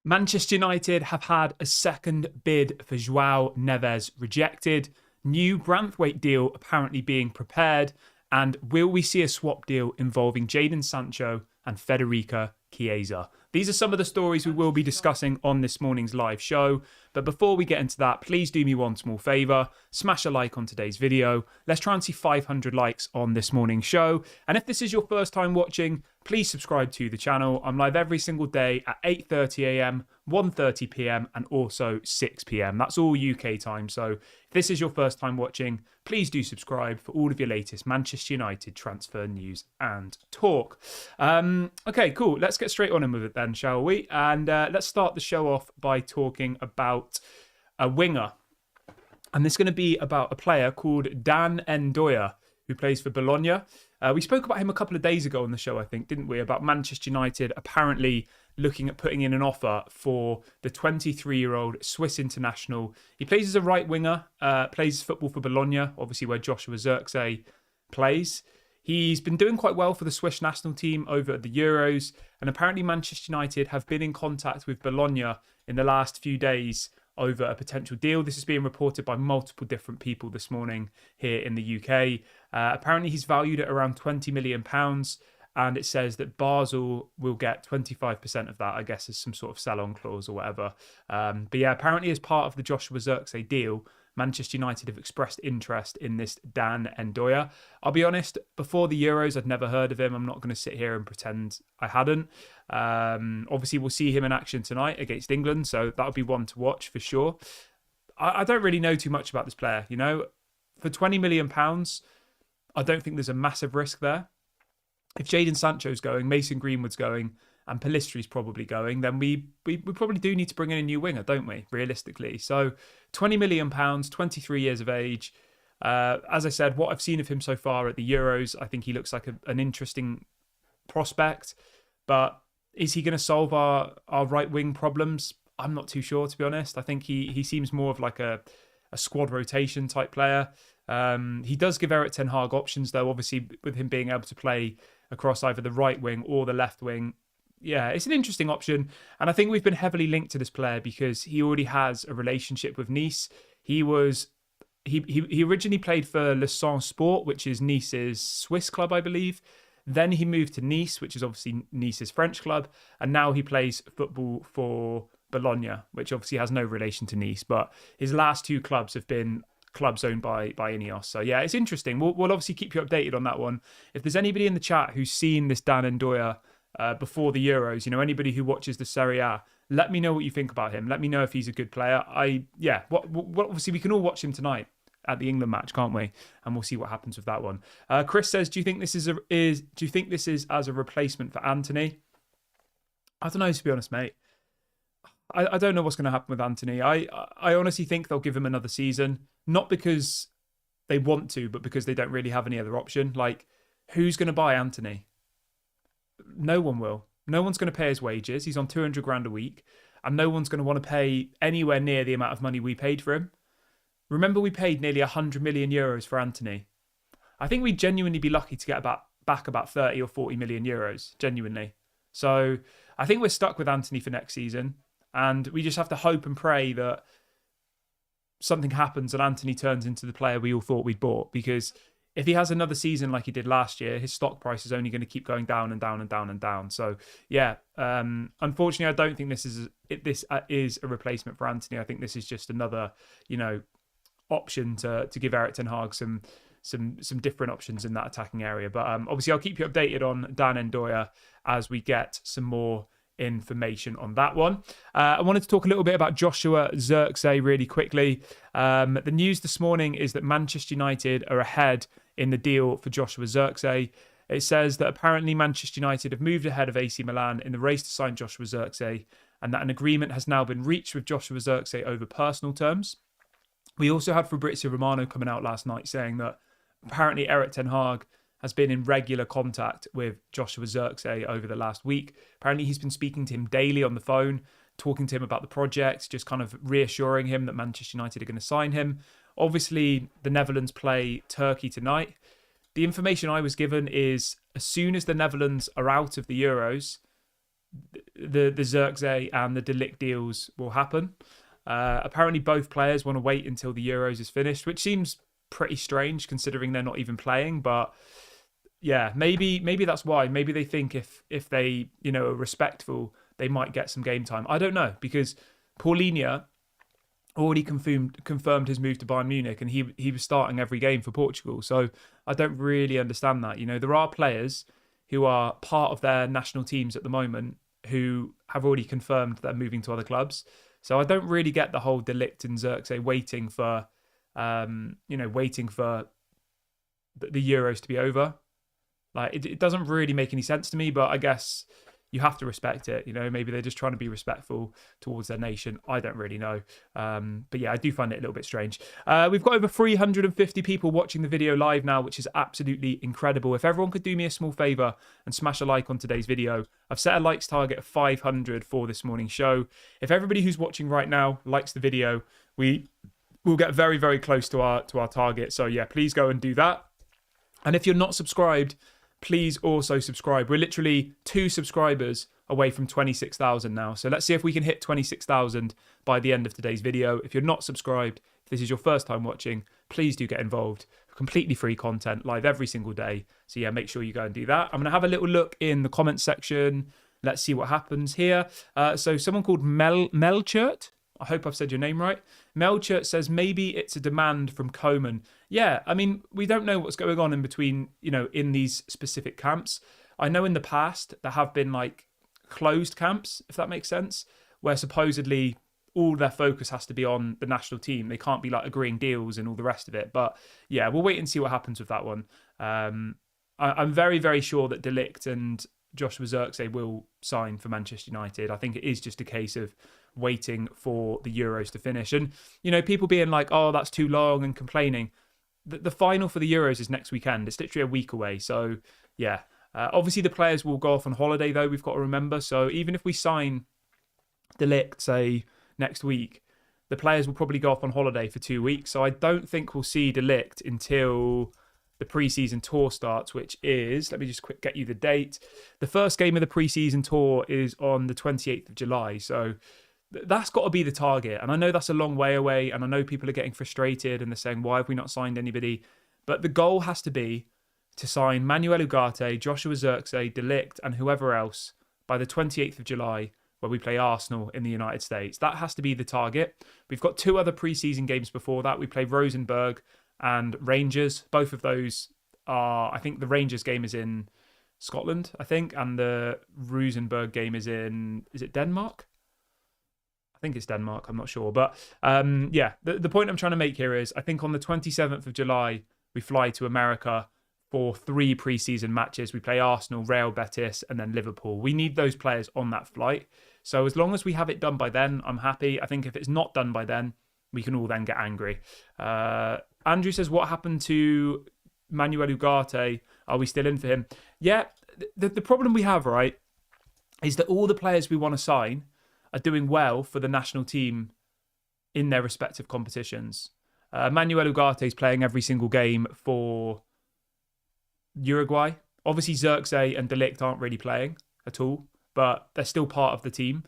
Manchester United have had a second bid for Joao Neves rejected. New Branthwaite deal apparently being prepared. And will we see a swap deal involving Jadon Sancho and Federica Chiesa? These are some of the stories we will be discussing on this morning's live show. But before we get into that, please do me one small favour. Smash a like on today's video. Let's try and see 500 likes on this morning's show. And if this is your first time watching, please subscribe to the channel. I'm live every single day at 8:30am, 1:30pm and also 6pm. That's all UK time. So if this is your first time watching, please do subscribe for all of your latest Manchester United transfer news and talk. Okay, cool. Let's get straight on in with it then, shall we? And let's start the show off by talking about a winger. And this is going to be about a player called Dan Ndoye, who plays for Bologna. We spoke about him a couple of days ago on the show, I think, didn't we? About Manchester United apparently looking at putting in an offer for the 23-year-old Swiss international. He plays as a right winger, plays football for Bologna, obviously where Joshua Zirkzee plays. He's been doing quite well for the Swiss national team over at the Euros, and apparently Manchester United have been in contact with Bologna in the last few days over a potential deal. This is being reported by multiple different people this morning here in the UK. Apparently he's valued at around £20 million, and it says that Basel will get 25% of that, I guess, as some sort of sell-on clause or whatever. But yeah, apparently as part of the Joshua Zirkzee deal, Manchester United have expressed interest in this Dan Ndoye. I'll be honest, before the Euros, I'd never heard of him. I'm not going to sit here and pretend I hadn't. Obviously, we'll see him in action tonight against England, so that'll be one to watch for sure. I don't really know too much about this player, you know. For £20 million, I don't think there's a massive risk there. If Jadon Sancho's going, Mason Greenwood's going, and Pelistri's probably going, then we probably do need to bring in a new winger, don't we, realistically? So £20 million, 23 years of age. As I said, what I've seen of him so far at the Euros, I think he looks like an interesting prospect. But is he going to solve our right wing problems? I'm not too sure, to be honest. I think he seems more of like a squad rotation type player. He does give Erik ten Hag options, though, obviously, with him being able to play across either the right wing or the left wing. Yeah, it's an interesting option. And I think we've been heavily linked to this player because he already has a relationship with Nice. He originally played for Le Sens Sport, which is Nice's Swiss club, I believe. Then he moved to Nice, which is obviously Nice's French club. And now he plays football for Bologna, which obviously has no relation to Nice. But his last two clubs have been clubs owned by Ineos. So yeah, it's interesting. We'll obviously keep you updated on that one. If there's anybody in the chat who's seen this Dan Ndoye before the Euros, you know, anybody who watches the Serie A, let me know what you think about him. Let me know if he's a good player. Obviously we can all watch him tonight at the England match, can't we? And we'll see what happens with that one. Chris says, do you think this is as a replacement for Anthony? I don't know, to be honest, mate. I don't know what's going to happen with Anthony. I honestly think they'll give him another season, not because they want to, but because they don't really have any other option. Like, who's going to buy Anthony? No one will. No one's going to pay his wages. He's on 200 grand a week, and no one's going to want to pay anywhere near the amount of money we paid for him. Remember, we paid nearly 100 million euros for Anthony. I think we'd genuinely be lucky to get back about 30 or 40 million euros, genuinely. So I think we're stuck with Anthony for next season, and we just have to hope and pray that something happens and Anthony turns into the player we all thought we'd bought, because if he has another season like he did last year, his stock price is only going to keep going down and down and down and down. So yeah, unfortunately, I don't think this is a replacement for Anthony. I think this is just another, option to give Erik ten Hag some different options in that attacking area. But obviously, I'll keep you updated on Dan Ndoye as we get some more information on that one. I wanted to talk a little bit about Joshua Zirkzee really quickly. The news this morning is that Manchester United are ahead in the deal for Joshua Zirkzee. It says that apparently Manchester United have moved ahead of AC Milan in the race to sign Joshua Zirkzee, and that an agreement has now been reached with Joshua Zirkzee over personal terms. We also had Fabrizio Romano coming out last night saying that apparently Erik ten Hag has been in regular contact with Joshua Zirkzee over the last week. Apparently he's been speaking to him daily on the phone, talking to him about the project, just kind of reassuring him that Manchester United are going to sign him. Obviously, the Netherlands play Turkey tonight. The information I was given is as soon as the Netherlands are out of the Euros, the Zirkzee and the De Ligt deals will happen. Apparently, both players want to wait until the Euros is finished, which seems pretty strange considering they're not even playing. But yeah, maybe that's why. Maybe they think if they are respectful, they might get some game time. I don't know, because Paulinho already confirmed his move to Bayern Munich, and he was starting every game for Portugal. So I don't really understand that. There are players who are part of their national teams at the moment who have already confirmed they're moving to other clubs. So I don't really get the whole De Ligt and Zirkzee waiting for the Euros to be over. Like it doesn't really make any sense to me, but I guess you have to respect it. Maybe they're just trying to be respectful towards their nation. I don't really know. But yeah, I do find it a little bit strange. We've got over 350 people watching the video live now, which is absolutely incredible. If everyone could do me a small favour and smash a like on today's video. I've set a likes target of 500 for this morning's show. If everybody who's watching right now likes the video, we'll get very, very close to our target. So yeah, please go and do that. And if you're not subscribed, please also subscribe. We're literally 2 subscribers away from 26,000 now. So let's see if we can hit 26,000 by the end of today's video. If you're not subscribed, if this is your first time watching, please do get involved. Completely free content, live every single day. So yeah, make sure you go and do that. I'm going to have a little look in the comments section. Let's see what happens here. So someone called Melchert, I hope I've said your name right. Melchert says maybe it's a demand from Koeman. Yeah, I mean, we don't know what's going on in between, in these specific camps. I know in the past there have been like closed camps, if that makes sense, where supposedly all their focus has to be on the national team. They can't be like agreeing deals and all the rest of it. But yeah, we'll wait and see what happens with that one. I'm very, very sure that De Ligt and Joshua Zirkzee will sign for Manchester United. I think it is just a case of waiting for the Euros to finish. And, people being like, oh, that's too long and complaining. The final for the Euros is next weekend. It's literally a week away. So, yeah. Obviously, the players will go off on holiday, though, we've got to remember. So, even if we sign De Ligt, say, next week, the players will probably go off on holiday for 2 weeks. So, I don't think we'll see De Ligt until the pre-season tour starts, which is, let me just get you the date. The first game of the pre-season tour is on the 28th of July. So, that's got to be the target. And I know that's a long way away, and I know people are getting frustrated and they're saying, why have we not signed anybody? But the goal has to be to sign Manuel Ugarte, Joshua Zirkzee, De Ligt, and whoever else by the 28th of July, where we play Arsenal in the United States. That has to be the target. We've got 2 other pre-season games before that. We play Rosenborg and Rangers. Both of those are, I think the Rangers game is in Scotland, I think, and the Rosenborg game is it Denmark? I think it's Denmark, I'm not sure. But yeah, the point I'm trying to make here is I think on the 27th of July, we fly to America for 3 pre-season matches. We play Arsenal, Real Betis, and then Liverpool. We need those players on that flight. So as long as we have it done by then, I'm happy. I think if it's not done by then, we can all then get angry. Andrew says, what happened to Manuel Ugarte? Are we still in for him? Yeah, the problem we have, right, is that all the players we want to sign are doing well for the national team in their respective competitions. Manuel Ugarte is playing every single game for Uruguay. Obviously, Zirkzee and De Ligt aren't really playing at all, but they're still part of the team.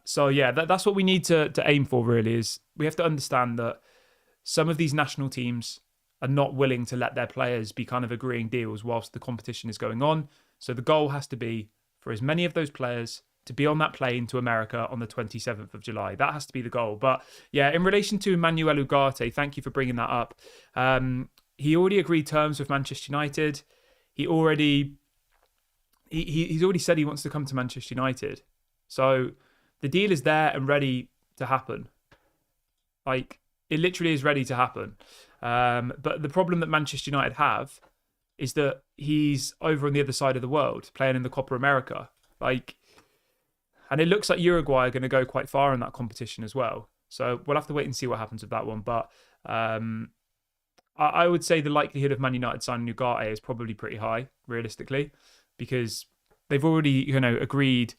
So yeah, that's what we need to aim for, really, is we have to understand that some of these national teams are not willing to let their players be kind of agreeing deals whilst the competition is going on. So the goal has to be for as many of those players to be on that plane to America on the 27th of July. That has to be the goal. But yeah, in relation to Manuel Ugarte, thank you for bringing that up. He already agreed terms with Manchester United. He's already said he wants to come to Manchester United. So the deal is there and ready to happen. Like, it literally is ready to happen. But the problem that Manchester United have is that he's over on the other side of the world, playing in the Copa America. And it looks like Uruguay are going to go quite far in that competition as well. So we'll have to wait and see what happens with that one. But I would say the likelihood of Man United signing Ugarte is probably pretty high, realistically, because they've already, agreed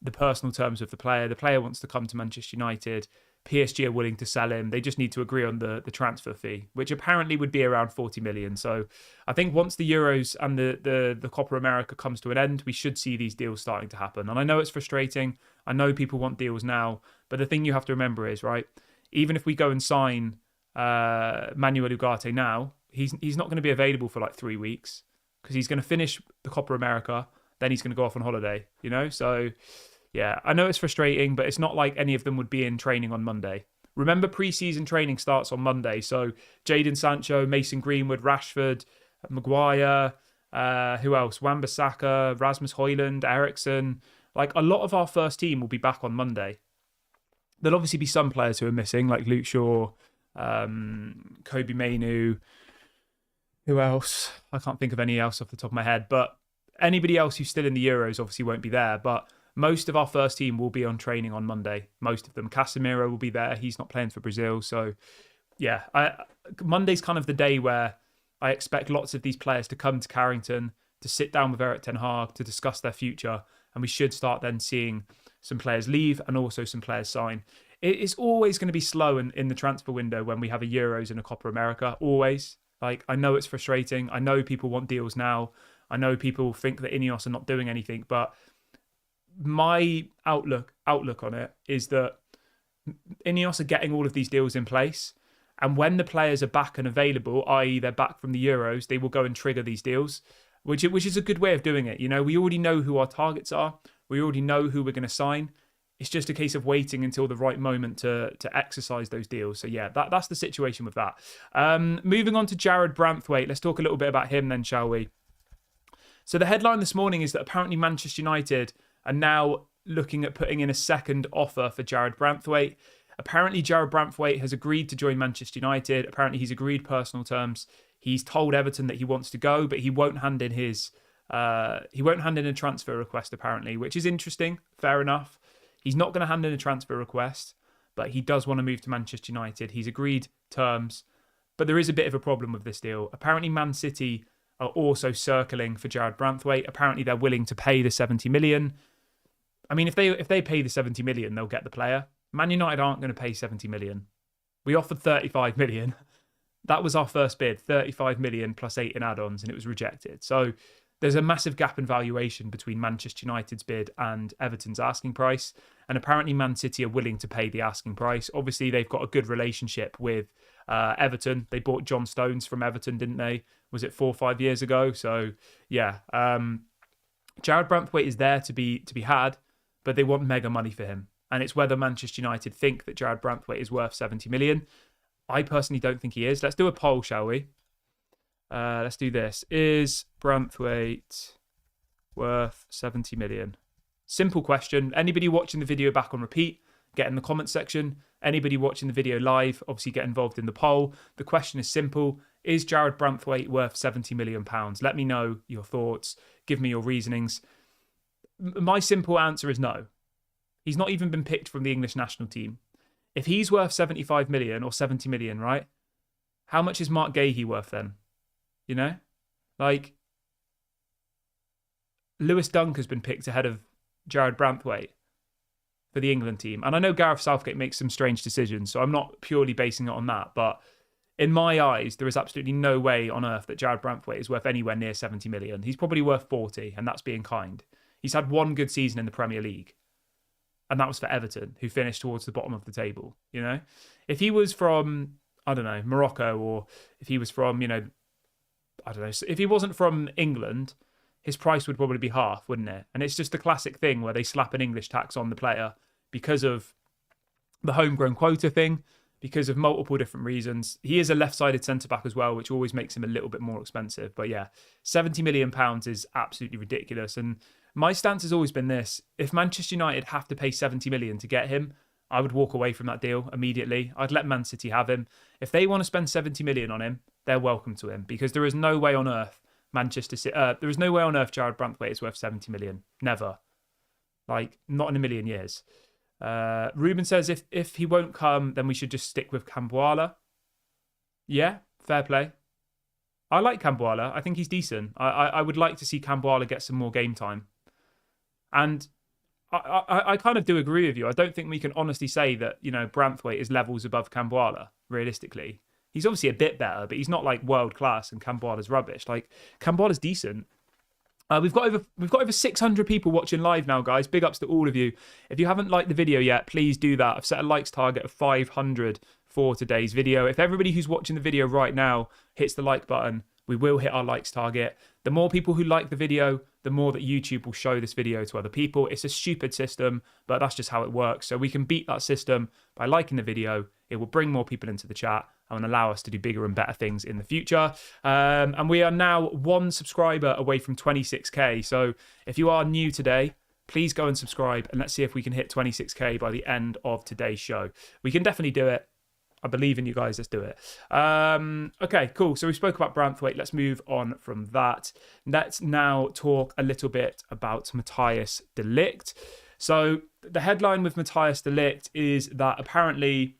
the personal terms of the player. The player wants to come to Manchester United. PSG are willing to sell him. They just need to agree on the transfer fee, which apparently would be around 40 million. So I think once the Euros and the Copa America comes to an end, we should see these deals starting to happen. And I know it's frustrating. I know people want deals now. But the thing you have to remember is, right, even if we go and sign Manuel Ugarte now, he's not going to be available for like 3 weeks because he's going to finish the Copa America. Then he's going to go off on holiday, you know? So, yeah, I know it's frustrating, but it's not like any of them would be in training on Monday. Remember, preseason training starts on Monday. So, Jadon Sancho, Mason Greenwood, Rashford, Maguire, who else? Wan-Bissaka, Rasmus Højlund, Eriksen. Like, a lot of our first team will be back on Monday. There'll obviously be some players who are missing, like Luke Shaw, Kobe Mainu. Who else? I can't think of any else off the top of my head, but anybody else who's still in the Euros obviously won't be there, but most of our first team will be on training on Monday. Most of them. Casemiro will be there. He's not playing for Brazil. So, yeah, Monday's kind of the day where I expect lots of these players to come to Carrington, to sit down with Erik ten Hag, to discuss their future. And we should start then seeing some players leave and also some players sign. It's always going to be slow in the transfer window when we have a Euros and a Copa America. Always. Like, I know it's frustrating. I know people want deals now. I know people think that Ineos are not doing anything, but my outlook on it is that Ineos are getting all of these deals in place, and when the players are back and available, i.e. they're back from the Euros, they will go and trigger these deals, which is a good way of doing it. You know, we already know who our targets are. We already know who we're going to sign. It's just a case of waiting until the right moment to exercise those deals. So yeah, that's the situation with that. Moving on to Jarrad Branthwaite. Let's talk a little bit about him then, shall we? So the headline this morning is that apparently Manchester United are now looking at putting in a second offer for Jarrad Branthwaite. Apparently Jarrad Branthwaite has agreed to join Manchester United. Apparently he's agreed personal terms. He's told Everton that he wants to go, but he won't hand in a transfer request apparently, which is interesting. Fair enough. He's not going to hand in a transfer request, but he does want to move to Manchester United. He's agreed terms, but there is a bit of a problem with this deal. Apparently Man City are also circling for Jarrad Branthwaite. Apparently they're willing to pay the 70 million. I mean, if they pay the 70 million, they'll get the player. Man United aren't going to pay 70 million. We offered 35 million. That was our first bid, 35 million plus 8 in add-ons, and it was rejected. So there's a massive gap in valuation between Manchester United's bid and Everton's asking price. And apparently Man City are willing to pay the asking price. Obviously, they've got a good relationship with Everton. They bought John Stones from Everton, didn't they? Was it 4 or 5 years ago? So, yeah. Jarrad Branthwaite is there to be had, but they want mega money for him. And it's whether Manchester United think that Jarrad Branthwaite is worth 70 million. I personally don't think he is. Let's do a poll, shall we? Let's do this. Is Branthwaite worth 70 million? Simple question. Anybody watching the video back on repeat, get in the comment section. Anybody watching the video live, obviously get involved in the poll. The question is simple. Is Jarrad Branthwaite worth £70 million? Let me know your thoughts. Give me your reasonings. My simple answer is no. He's not even been picked from the English national team. If he's worth 75 million or 70 million, right? How much is Mark Gahey worth then? You know? Like, Lewis Dunk has been picked ahead of Jarrad Branthwaite for the England team. And I know Gareth Southgate makes some strange decisions, so I'm not purely basing it on that. But in my eyes, there is absolutely no way on earth that Jarrad Branthwaite is worth anywhere near 70 million. He's probably worth 40, and that's being kind. He's had one good season in the Premier League. And that was for Everton, who finished towards the bottom of the table, you know? If he was from, I don't know, Morocco, or if he was from, you know, I don't know, if he wasn't from England, his price would probably be half, wouldn't it? And it's just the classic thing where they slap an English tax on the player because of the homegrown quota thing, because of multiple different reasons. He is a left-sided centre-back as well, which always makes him a little bit more expensive. But yeah, £70 million is absolutely ridiculous. And my stance has always been this. If Manchester United have to pay 70 million to get him, I would walk away from that deal immediately. I'd let Man City have him. If they want to spend 70 million on him, they're welcome to him, because there is no way on earth there is no way on earth Jarrad Branthwaite is worth 70 million. Never. Like, not in a million years. Ruben says if he won't come, then we should just stick with Camboala. Yeah, fair play. I like Camboala. I think he's decent. I would like to see Camboala get some more game time. And I kind of do agree with you. I don't think we can honestly say that, Branthwaite is levels above Camboire, realistically. He's obviously a bit better, but he's not like world class, and Camboire's rubbish. Like, Camboire's decent. We've got over 600 people watching live now, guys. Big ups to all of you. If you haven't liked the video yet, please do that. I've set a likes target of 500 for today's video. If everybody who's watching the video right now hits the like button, we will hit our likes target. The more people who like the video, the more that YouTube will show this video to other people. It's a stupid system, but that's just how it works. So we can beat that system by liking the video. It will bring more people into the chat and allow us to do bigger and better things in the future. And we are now 1 subscriber away from 26k. So if you are new today, please go and subscribe, and let's see if we can hit 26k by the end of today's show. We can definitely do it. I believe in you guys. Let's do it. Okay, cool. So we spoke about Branthwaite. Let's move on from that. Let's now talk a little bit about Matthijs de Ligt. So the headline with Matthijs de Ligt is that apparently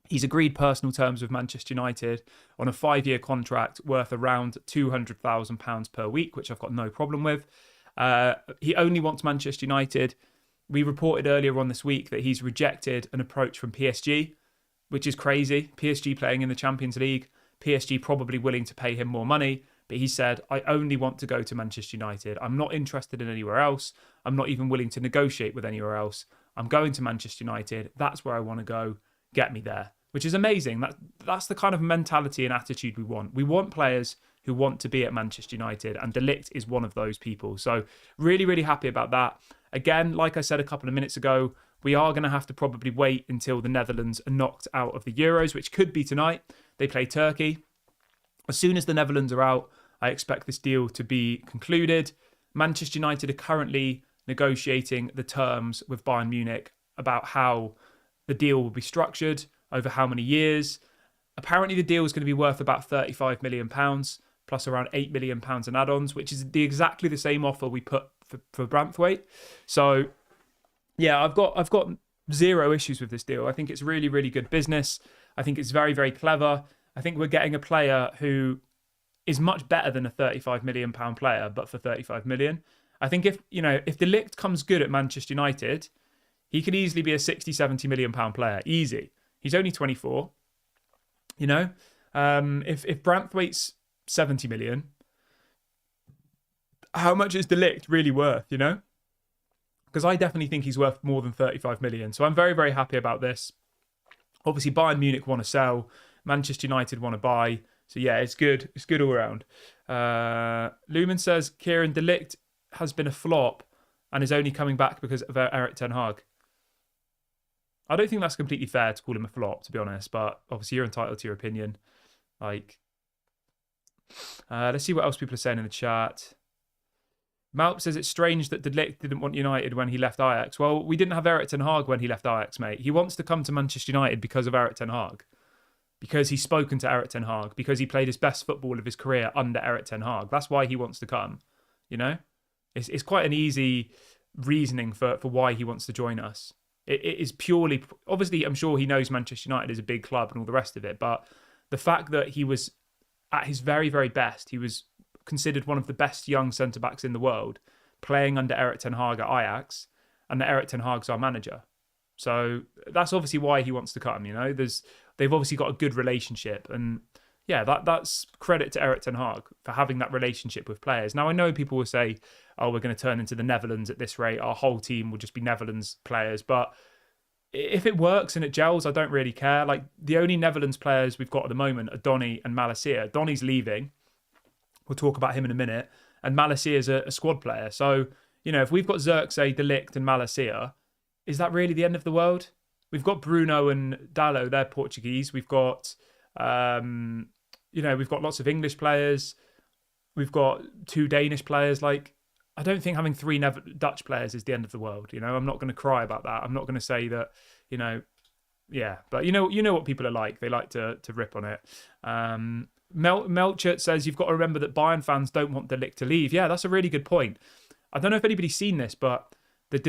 he's agreed personal terms with Manchester United on a 5-year contract worth around £200,000 per week, which I've got no problem with. He only wants Manchester United. We reported earlier on this week that he's rejected an approach from PSG, which is crazy. PSG playing in the Champions League, PSG probably willing to pay him more money, but he said, I only want to go to Manchester United. I'm not interested in anywhere else. I'm not even willing to negotiate with anywhere else. I'm going to Manchester United. That's where I want to go. Get me there, which is amazing. That's the kind of mentality and attitude we want. We want players who want to be at Manchester United, and de Ligt is one of those people. So really, really happy about that. Again, like I said a couple of minutes ago, we are going to have to probably wait until the Netherlands are knocked out of the Euros, which could be tonight. They play Turkey. As soon as the Netherlands are out, I expect this deal to be concluded. Manchester United are currently negotiating the terms with Bayern Munich about how the deal will be structured, over how many years. Apparently the deal is going to be worth about £35 million, plus around £8 million in add-ons, which is exactly the same offer we put for Branthwaite. So yeah, I've got zero issues with this deal. I think it's really, really good business. I think it's very, very clever. I think we're getting a player who is much better than a £35 million player, but for 35 million. I think if de Ligt comes good at Manchester United, he could easily be a 60, 70 million pound player. Easy. He's only 24. If Branthwaite's 70 million, how much is de Ligt really worth, Because I definitely think he's worth more than 35 million. So I'm very, very happy about this. Obviously, Bayern Munich want to sell. Manchester United want to buy. So yeah, it's good. It's good all around. Lumen says Kieran de Ligt has been a flop and is only coming back because of Erik ten Hag. I don't think that's completely fair to call him a flop, to be honest. But obviously, you're entitled to your opinion. Let's see what else people are saying in the chat. Malp says it's strange that de Ligt didn't want United when he left Ajax. Well, we didn't have Erik ten Hag when he left Ajax, mate. He wants to come to Manchester United because of Erik ten Hag. Because he's spoken to Erik ten Hag. Because he played his best football of his career under Erik ten Hag. That's why he wants to come. It's quite an easy reasoning for why he wants to join us. It is purely... Obviously, I'm sure he knows Manchester United is a big club and all the rest of it. But the fact that he was at his very, very best, he was considered one of the best young centre-backs in the world, playing under Erik ten Hag at Ajax, and that Erik ten Hag's our manager. So that's obviously why he wants to come, They've obviously got a good relationship, and yeah, that's credit to Erik ten Hag for having that relationship with players. Now, I know people will say, oh, we're going to turn into the Netherlands at this rate, our whole team will just be Netherlands players, but if it works and it gels, I don't really care. Like, the only Netherlands players we've got at the moment are Ndoye and Malacia. Donny's leaving. We'll talk about him in a minute. And Malacia is a squad player. So, if we've got Zirkzee, de Ligt and Malacia, is that really the end of the world? We've got Bruno and Dalot, they're Portuguese. We've got, we've got lots of English players. We've got 2 Danish players. I don't think having 3 Dutch players is the end of the world. I'm not going to cry about that. I'm not going to say that, yeah. But you know what people are like. They like to rip on it. Melchert says, you've got to remember that Bayern fans don't want de Ligt to leave. Yeah, that's a really good point. I don't know if anybody's seen this, but the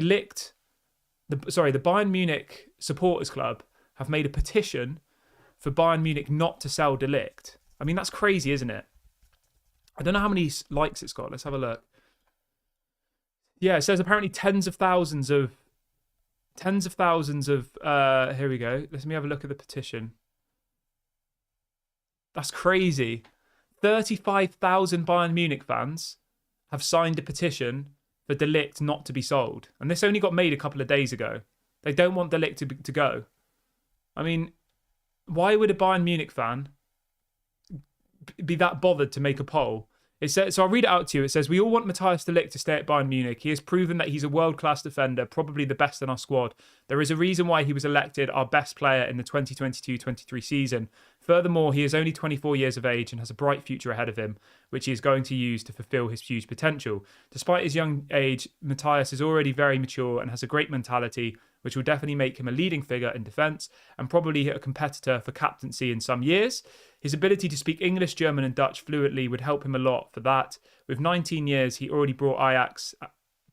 Bayern Munich supporters club have made a petition for Bayern Munich not to sell de Ligt. I mean, that's crazy, isn't it? I don't know how many likes it's got. Let's have a look. Yeah, it says apparently tens of thousands of here we go. Let me have a look at the petition. That's crazy. 35,000 Bayern Munich fans have signed a petition for De Ligt not to be sold. And this only got made a couple of days ago. They don't want De Ligt to go. I mean, why would a Bayern Munich fan be that bothered to make a poll? It says, so I'll read it out to you. It says, we all want Matthijs de Ligt to stay at Bayern Munich. He has proven that he's a world-class defender, probably the best in our squad. There is a reason why he was elected our best player in the 2022-23 season. Furthermore, he is only 24 years of age and has a bright future ahead of him, which he is going to use to fulfill his huge potential. Despite his young age, Matthijs is already very mature and has a great mentality, which will definitely make him a leading figure in defence and probably a competitor for captaincy in some years. His ability to speak English, German and Dutch fluently would help him a lot for that. With 19 years, he already brought Ajax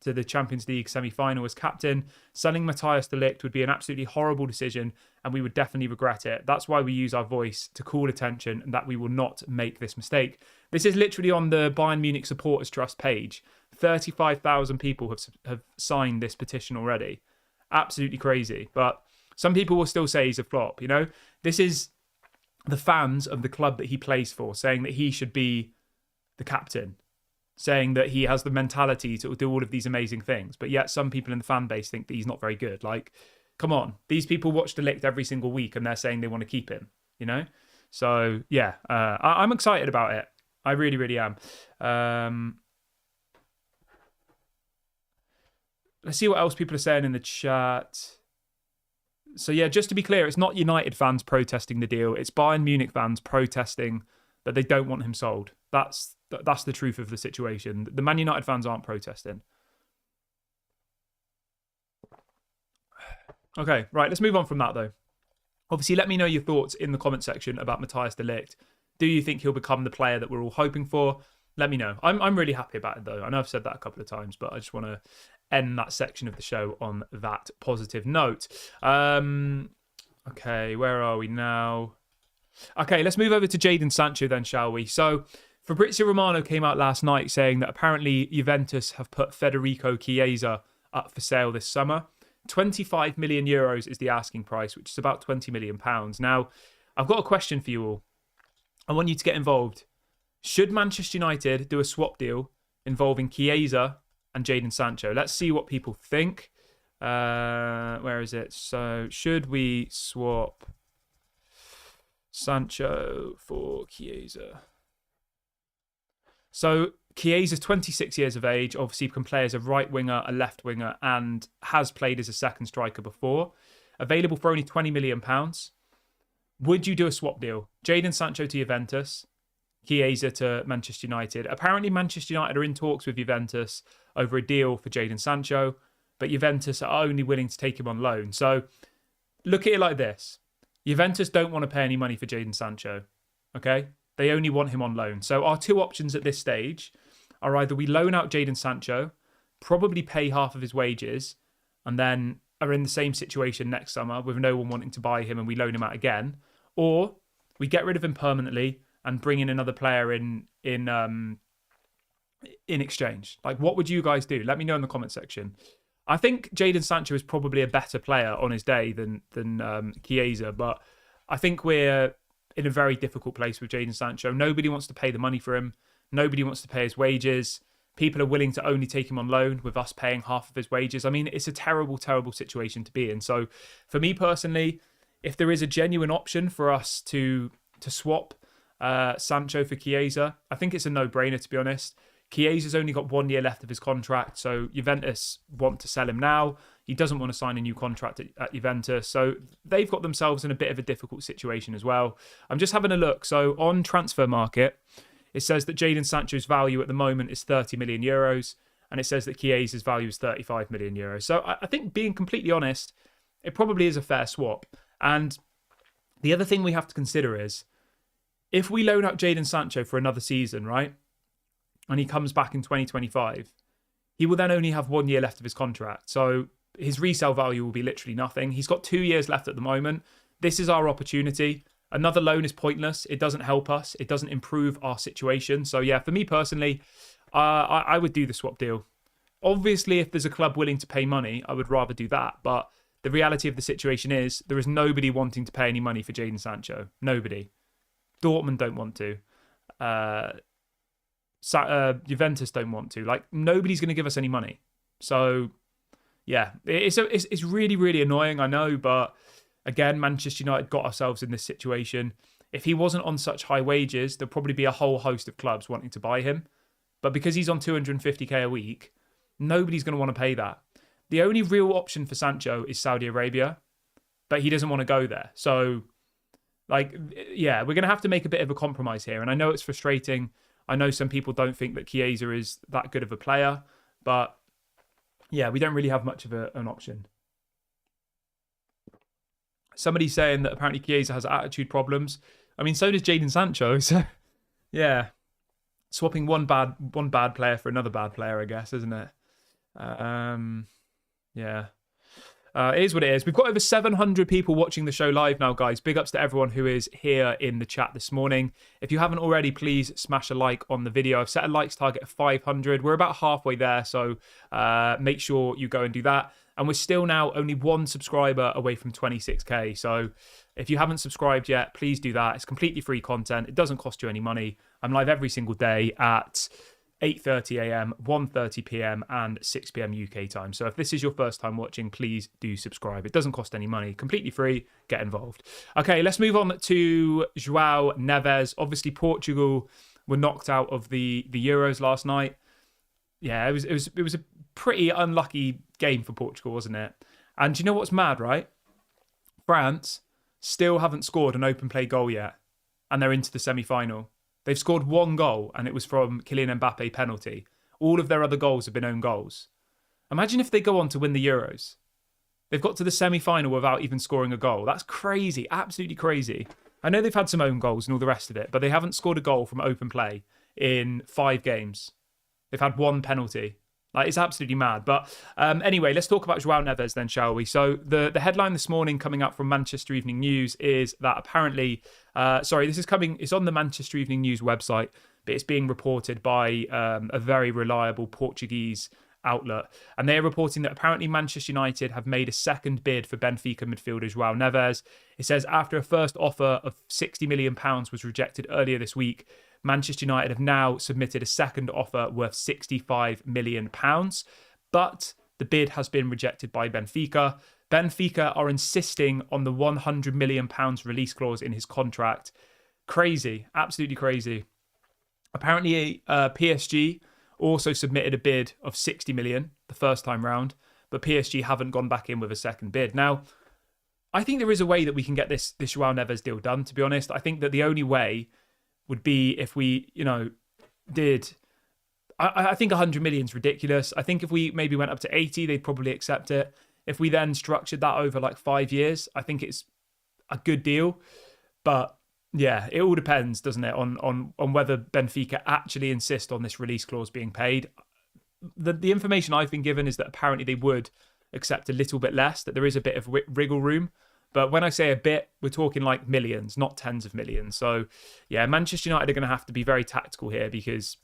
to the Champions League semi-final as captain. Selling Matthijs de Ligt would be an absolutely horrible decision and we would definitely regret it. That's why we use our voice to call attention and that we will not make this mistake. This is literally on the Bayern Munich Supporters Trust page. 35,000 people have signed this petition already. Absolutely crazy. But some people will still say he's a flop, you know? This is the fans of the club that he plays for saying that he should be the captain, saying that he has the mentality to do all of these amazing things. But yet some people in the fan base think that he's not very good. Like, come on. These people watch De Ligt every single week and they're saying they want to keep him, you know? So, yeah, I'm excited about it. I really, really am. Let's see what else people are saying in the chat. So, yeah, just to be clear, it's not United fans protesting the deal. It's Bayern Munich fans protesting that they don't want him sold. That's the truth of the situation. The Man United fans aren't protesting. Okay, right, let's move on from that, though. Obviously, let me know your thoughts in the comment section about Matthijs de Ligt. Do you think he'll become the player that we're all hoping for? Let me know. I'm really happy about it, though. I know I've said that a couple of times, but I just want to end that section of the show on that positive note. Okay, where are we now? Okay, let's move over to Jadon Sancho then, shall we? So, Fabrizio Romano came out last night saying that apparently Juventus have put Federico Chiesa up for sale this summer. 25 million euros is the asking price, which is about 20 million pounds. Now, I've got a question for you all. I want you to get involved. Should Manchester United do a swap deal involving Chiesa and Jadon Sancho? Let's see what people think. Where is it? So, should we swap Sancho for Chiesa? So, Chiesa's 26 years of age, obviously can play as a right winger, a left winger, and has played as a second striker before. Available for only £20 million. Would you do a swap deal? Jadon Sancho to Juventus, Chiesa to Manchester United. Apparently, Manchester United are in talks with Juventus over a deal for Jadon Sancho, but Juventus are only willing to take him on loan. So, look at it like this. Juventus don't want to pay any money for Jadon Sancho, okay? They only want him on loan. So our two options at this stage are either we loan out Jadon Sancho, probably pay half of his wages, and then are in the same situation next summer with no one wanting to buy him and we loan him out again, or we get rid of him permanently and bring in another player in exchange. Like, what would you guys do? Let me know in the comment section. I think Jadon Sancho is probably a better player on his day than Chiesa, but I think we're in a very difficult place with Jadon Sancho. Nobody wants to pay the money for him. Nobody wants to pay his wages. People are willing to only take him on loan with us paying half of his wages. I mean, it's a terrible, terrible situation to be in. So for me personally, if there is a genuine option for us to swap Sancho for Chiesa, I think it's a no-brainer, to be honest. Chiesa's only got 1 year left of his contract, so Juventus want to sell him now. He doesn't want to sign a new contract at Juventus, so they've got themselves in a bit of a difficult situation as well. I'm just having a look. So on Transfer Market, it says that Jadon Sancho's value at the moment is 30 million euros, and it says that Chiesa's value is 35 million euros. So I think, being completely honest, it probably is a fair swap. And the other thing we have to consider is, if we loan out Jadon Sancho for another season, right, and he comes back in 2025, he will then only have 1 year left of his contract. So his resale value will be literally nothing. He's got 2 years left at the moment. This is our opportunity. Another loan is pointless. It doesn't help us. It doesn't improve our situation. So yeah, for me personally, I would do the swap deal. Obviously, if there's a club willing to pay money, I would rather do that. But the reality of the situation is there is nobody wanting to pay any money for Jadon Sancho. Nobody. Dortmund don't want to. Juventus don't want to. Like, nobody's going to give us any money. So, yeah, it's really, really annoying, I know. But again, Manchester United got ourselves in this situation. If he wasn't on such high wages, there'd probably be a whole host of clubs wanting to buy him. But because he's on 250k a week, nobody's going to want to pay that. The only real option for Sancho is Saudi Arabia, but he doesn't want to go there. So, like, yeah, we're going to have to make a bit of a compromise here. And I know it's frustrating. I know some people don't think that Chiesa is that good of a player, but yeah, we don't really have much of an option. Somebody's saying that apparently Chiesa has attitude problems. I mean, so does Jadon Sancho. So, yeah, swapping one bad player for another bad player, I guess, isn't it? Yeah. It is what it is. We've got over 700 people watching the show live now, guys. Big ups to everyone who is here in the chat this morning. If you haven't already, please smash a like on the video. I've set a likes target of 500. We're about halfway there, so make sure you go and do that. And we're still now only one subscriber away from 26k. So if you haven't subscribed yet, please do that. It's completely free content. It doesn't cost you any money. I'm live every single day at 8:30 a.m, 1:30 p.m, and 6 p.m. UK time. So if this is your first time watching, please do subscribe. It doesn't cost any money. Completely free. Get involved. Okay, let's move on to Joao Neves. Obviously, Portugal were knocked out of the Euros last night. Yeah, it was a pretty unlucky game for Portugal, wasn't it? And do you know what's mad, right? France still haven't scored an open play goal yet, and they're into the semi-final. They've scored one goal, and it was from Kylian Mbappe penalty. All of their other goals have been own goals. Imagine if they go on to win the Euros. They've got to the semi-final without even scoring a goal. That's crazy, absolutely crazy. I know they've had some own goals and all the rest of it, but they haven't scored a goal from open play in 5 games. They've had one penalty. Like, it's absolutely mad. But anyway, let's talk about Joao Neves then, shall we? So the headline this morning coming up from Manchester Evening News is that apparently, it's on the Manchester Evening News website, but it's being reported by a very reliable Portuguese outlet. And they're reporting that apparently Manchester United have made a second bid for Benfica midfielder Joao Neves. It says after a first offer of £60 million was rejected earlier this week, Manchester United have now submitted a second offer worth £65 million, but the bid has been rejected by Benfica. Benfica are insisting on the £100 million release clause in his contract. Crazy, absolutely crazy. Apparently, PSG also submitted a bid of £60 million the first time round, but PSG haven't gone back in with a second bid. Now, I think there is a way that we can get this Joao Neves deal done, to be honest. I think that the only way would be if we, did... I think 100 million is ridiculous. I think if we maybe went up to 80, they'd probably accept it. If we then structured that over like 5 years, I think it's a good deal. But yeah, it all depends, doesn't it, on whether Benfica actually insist on this release clause being paid. The information I've been given is that apparently they would accept a little bit less, that there is a bit of wriggle room. But when I say a bit, we're talking like millions, not tens of millions. So yeah, Manchester United are going to have to be very tactical here because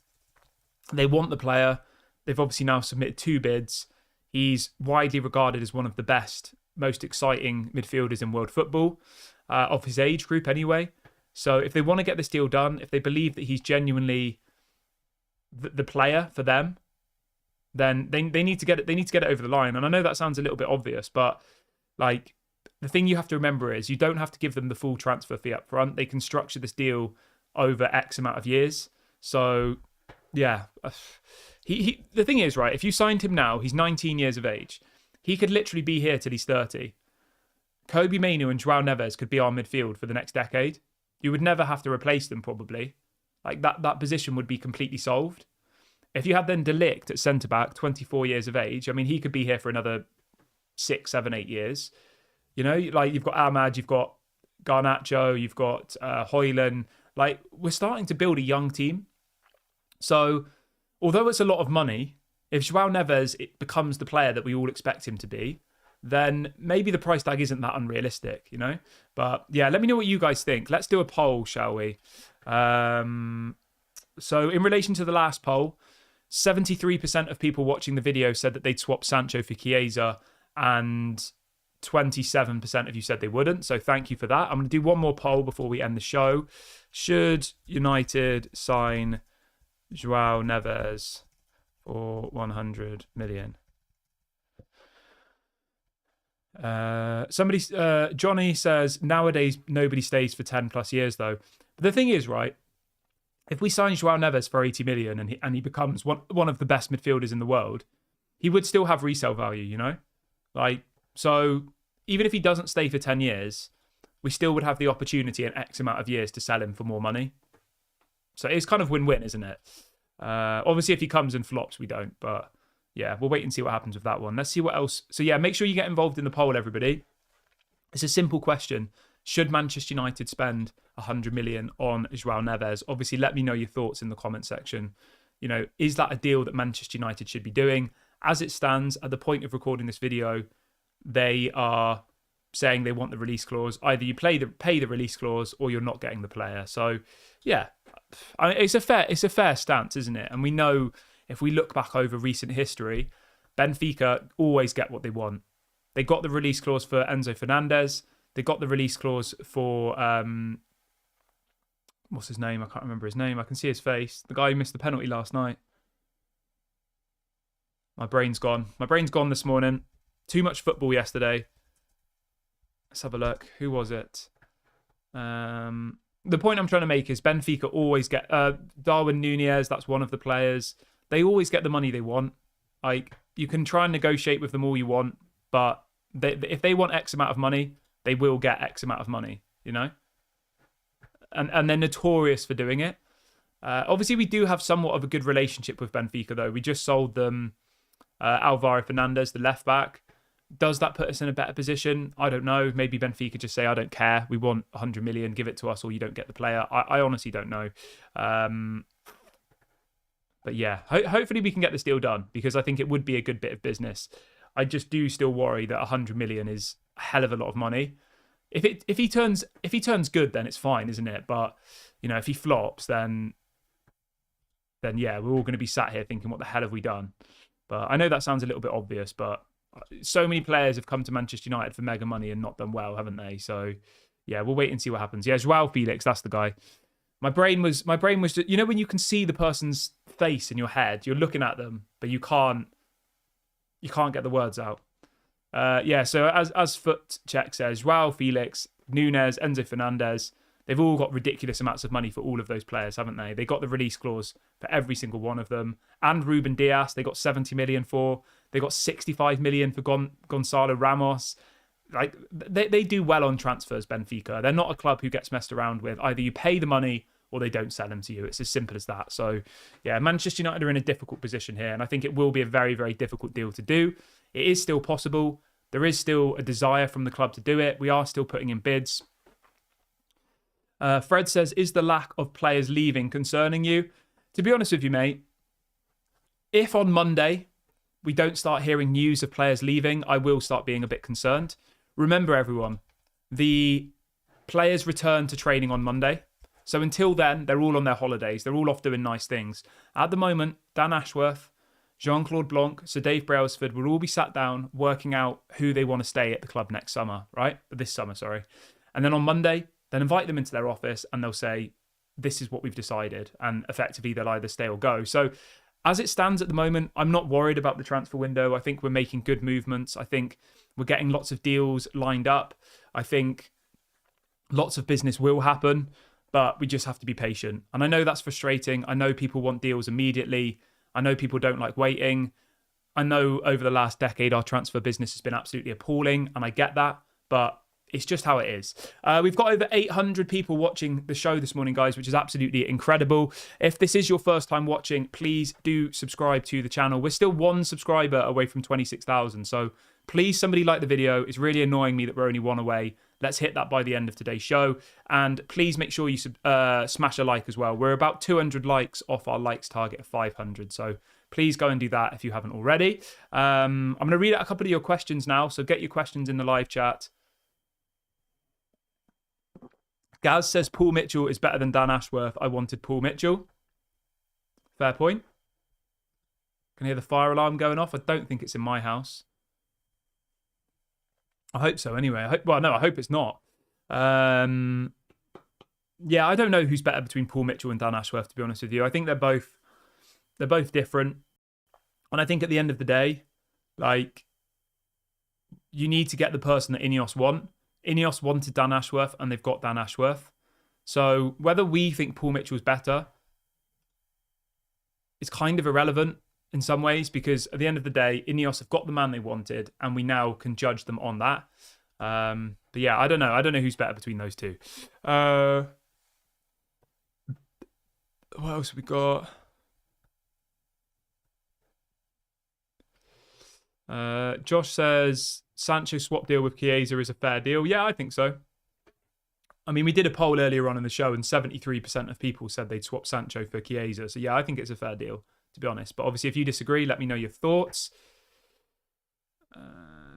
they want the player. They've obviously now submitted 2 bids. He's widely regarded as one of the best, most exciting midfielders in world football, of his age group anyway. So if they want to get this deal done, if they believe that he's genuinely the player for them, then they need to get it. They need to get it over the line. And I know that sounds a little bit obvious, but like the thing you have to remember is you don't have to give them the full transfer fee up front. They can structure this deal over X amount of years. So yeah, the thing is, right, if you signed him now, he's 19 years of age. He could literally be here till he's 30. Kobbie Mainoo and Joao Neves could be our midfield for the next decade. You would never have to replace them, probably. Like that position would be completely solved. If you had then De Ligt at centre-back, 24 years of age, I mean, he could be here for another 6, 7, 8 years. Like you've got Ahmad, you've got Garnacho, you've got Højlund. Like, we're starting to build a young team. So, although it's a lot of money, if Joao Neves becomes the player that we all expect him to be, then maybe the price tag isn't that unrealistic, But yeah, let me know what you guys think. Let's do a poll, shall we? So in relation to the last poll, 73% of people watching the video said that they'd swap Sancho for Chiesa, and 27% of you said they wouldn't. So thank you for that. I'm going to do one more poll before we end the show. Should United sign Joao Neves for 100 million? Johnny says, nowadays nobody stays for 10 plus years though. But the thing is, right, if we sign Joao Neves for 80 million and he becomes one of the best midfielders in the world, he would still have resale value, you know? Like, so even if he doesn't stay for 10 years, we still would have the opportunity in X amount of years to sell him for more money. So it's kind of win-win, isn't it? Obviously, if he comes and flops, we don't. But yeah, we'll wait and see what happens with that one. Let's see what else. So yeah, make sure you get involved in the poll, everybody. It's a simple question. Should Manchester United spend 100 million on Joao Neves? Obviously, let me know your thoughts in the comment section. You know, is that a deal that Manchester United should be doing? As it stands, at the point of recording this video, they are saying they want the release clause. Either you pay the release clause or you're not getting the player. So yeah, it's a fair stance, isn't it? And we know if we look back over recent history, Benfica always get what they want. They got the release clause for Enzo Fernandez. They got the release clause for what's his name? I can't remember his name. I can see his face. The guy who missed the penalty last night. My brain's gone. My brain's gone this morning. Too much football yesterday. Let's have a look. Who was it? The point I'm trying to make is Benfica always get Darwin Nunez. That's one of the players. They always get the money they want. Like, you can try and negotiate with them all you want, but if they want X amount of money, they will get X amount of money, you know? And they're notorious for doing it. Obviously, we do have somewhat of a good relationship with Benfica, though. We just sold them Alvaro Fernandez, the left back. Does that put us in a better position? I don't know. Maybe Benfica just say, I don't care. We want 100 million. Give it to us or you don't get the player. I honestly don't know. But yeah, hopefully we can get this deal done because I think it would be a good bit of business. I just do still worry that 100 million is a hell of a lot of money. If he turns good, then it's fine, isn't it? But you know, if he flops, then yeah, we're all going to be sat here thinking, what the hell have we done? But I know that sounds a little bit obvious, but so many players have come to Manchester United for mega money and not done well, haven't they? So yeah, we'll wait and see what happens. Yeah, Joao Felix, that's the guy. My brain was just, you know, when you can see the person's face in your head, you're looking at them, but you can't get the words out. Yeah, so as Foot Check says, Joao Felix, Nunez, Enzo Fernandez, they've all got ridiculous amounts of money for all of those players, haven't they? They got the release clause for every single one of them. And Ruben Dias, they got 70 million for. They got 65 million for Gonzalo Ramos. Like, they do well on transfers, Benfica. They're not a club who gets messed around with. Either you pay the money or they don't sell them to you. It's as simple as that. So, yeah, Manchester United are in a difficult position here, and I think it will be a very, very difficult deal to do. It is still possible. There is still a desire from the club to do it. We are still putting in bids. Fred says, is the lack of players leaving concerning you? To be honest with you, mate, if on Monday we don't start hearing news of players leaving, I will start being a bit concerned. Remember, everyone, the players return to training on Monday. So until then, they're all on their holidays. They're all off doing nice things. At the moment, Dan Ashworth, Jean-Claude Blanc, Sir Dave Brailsford will all be sat down working out who they want to stay at the club next summer, right? This summer, sorry. And then on Monday, they'll invite them into their office and they'll say, this is what we've decided. And effectively, they'll either stay or go. So as it stands at the moment, I'm not worried about the transfer window. I think we're making good movements. I think we're getting lots of deals lined up. I think lots of business will happen, but we just have to be patient. And I know that's frustrating. I know people want deals immediately. I know people don't like waiting. I know over the last decade, our transfer business has been absolutely appalling, and I get that, but it's just how it is. We've got over 800 people watching the show this morning, guys, which is absolutely incredible. If this is your first time watching, please do subscribe to the channel. We're still one subscriber away from 26,000. So please, somebody like the video. It's really annoying me that we're only one away. Let's hit that by the end of today's show. And please make sure you smash a like as well. We're about 200 likes off our likes target of 500. So please go and do that if you haven't already. I'm going to read out a couple of your questions now. So get your questions in the live chat. Gaz says Paul Mitchell is better than Dan Ashworth. I wanted Paul Mitchell. Fair point. can hear the fire alarm going off. I don't think it's in my house. I hope so anyway. I hope it's not. Yeah, I don't know who's better between Paul Mitchell and Dan Ashworth, to be honest with you. I think they're both different. And I think at the end of the day, like, you need to get the person that Ineos want. Ineos wanted Dan Ashworth, and they've got Dan Ashworth. So whether we think Paul Mitchell's better is kind of irrelevant in some ways, because at the end of the day, Ineos have got the man they wanted, and we now can judge them on that. But yeah, I don't know. I don't know who's better between those two. What else have we got? Josh says Sancho swap deal with Chiesa is a fair deal. Yeah, I think so. I mean, we did a poll earlier on in the show, and 73% of people said they'd swap Sancho for Chiesa. So yeah, I think it's a fair deal, to be honest. But obviously, if you disagree, let me know your thoughts.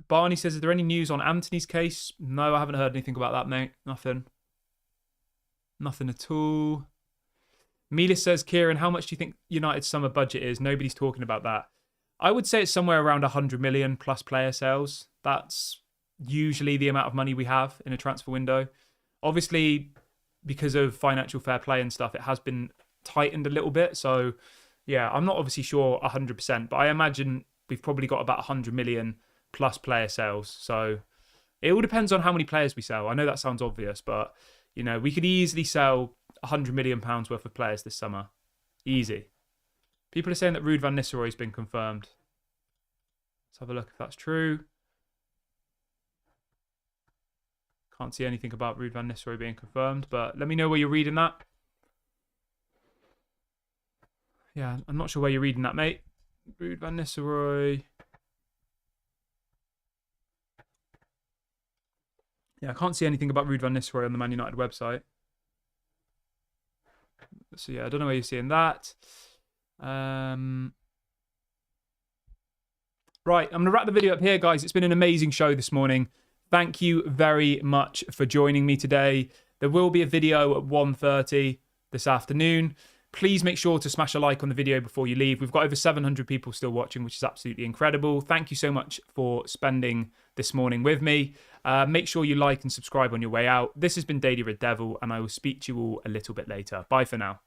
Barney says, is there any news on Anthony's case? No, I haven't heard anything about that, mate. Nothing at all. Mila says, Kieran, how much do you think United's summer budget is? Nobody's talking about that. I would say it's somewhere around 100 million plus player sales. That's usually the amount of money we have in a transfer window. Obviously, because of financial fair play and stuff, it has been tightened a little bit. So, yeah, I'm not obviously sure 100%, but I imagine we've probably got about 100 million plus player sales. So it all depends on how many players we sell. I know that sounds obvious, but, you know, we could easily sell £100 million worth of players this summer. Easy. People are saying that Ruud van Nistelrooy has been confirmed. Let's have a look if that's true. Can't see anything about Ruud van Nistelrooy being confirmed, but let me know where you're reading that. Yeah, I'm not sure where you're reading that, mate. Ruud van Nistelrooy. Yeah, I can't see anything about Ruud van Nistelrooy on the Man United website. So yeah, I don't know where you're seeing that. Right, I'm going to wrap the video up here, guys. It's been an amazing show this morning. Thank you very much for joining me today. There will be a video at 1:30 this afternoon. Please make sure to smash a like on the video before you leave. We've got over 700 people still watching, which is absolutely incredible. Thank you so much for spending this morning with me. Make sure you like and subscribe on your way out. This has been Daily Red Devil, and I will speak to you all a little bit later. Bye for now.